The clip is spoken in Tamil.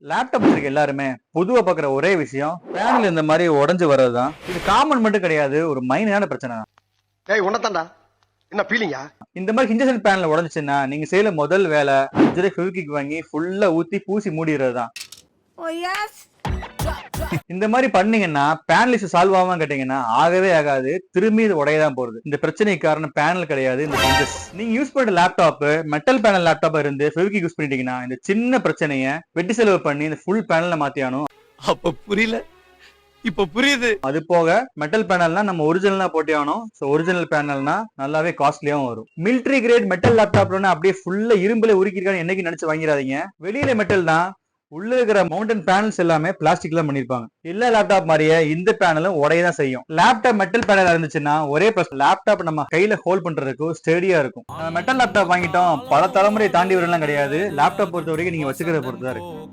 லேப்டாப் வச்சிருக்க எல்லாருமே பொதுவா பாக்குற ஒரே விஷயம் பேனல் இந்த மாதிரி உடைஞ்சு வர்றதுதான். இது காமன் மட்டும் கிடையாது, ஒரு மைனரான பிரச்சனை தான். ஏய் உன்னதாண்டா என்ன ஃபீலிங்கா? இந்த மாதிரி ஹிண்டர்சன் பேனல் உடைஞ்சுச்சுன்னா நீங்க செய்யற முதல் வேலை 5 ரூபாய் ஃபெவிக்விக் வாங்கி ஃபுல்லா ஊத்தி பூசி மூடிடுறது தான். இந்த மாதிரி பண்ணீங்கன்னா பேனல் இஷ்யூ சால்வ் ஆகாம கேட்டீங்கன்னா ஆகவே ஆகாது, திரும்பி இது உடையதான் போறது. இந்த பிரச்சனைக்கு காரணம் பேனல் கிடையாது, இந்த ஹிண்டர்ஸ். நீங்க யூஸ் பண்ற லேப்டாப் மெட்டல் பேனல் லேப்டாப்பா இருந்து ஃபெவிக்விக் யூஸ் பண்ணிட்டீங்கன்னா இந்த சின்ன பிரச்சனையை வெட்டி செலவு பண்ணி இந்த ஃபுல் பேனல்ல மாத்தியானும். அப்ப புரியல, இப்ப புரியுது. அது போக மெட்டல் பேனல்னா நம்ம ஒரிஜினலா போட்டே ஆகணும். சோ ஒரிஜினல் பேனல்னா நல்லாவே காஸ்ட்லியாவும் வரும். மிலிட்டரி கிரேட் மெட்டல் லேப்டாப்ல அப்படியே ஃபுல்லா இரும்புல உருக்கிருக்கான்னு என்னைக்கு நினைச்சு வாங்கிறாதீங்க. வெளியில மெட்டல் தான், உள்ள இருக்கிற மவுண்டன் பேனல்ஸ் எல்லாமே பிளாஸ்டிக்ல பண்ணிருப்பாங்க. எல்லா லேப்டாப் மாதிரியே இந்த பேனலும் உடையதான் செய்யும். லேப்டாப் மெட்டல் பேனல் இருந்துச்சுன்னா ஒரே பிளஸ், லேப்டாப் நம்ம கையில ஹோல்ட் பண்றதுக்கு ஸ்டேடியா இருக்கும். மெட்டல் லேப்டாப் வாங்கிட்டோம் பல தலைமுறை தாண்டி வரலாம் கிடையாது. லேப்டாப் பொறுத்த வரைக்கும் நீங்க வச்சுக்கிறத பொறுத்துதான் இருக்கு.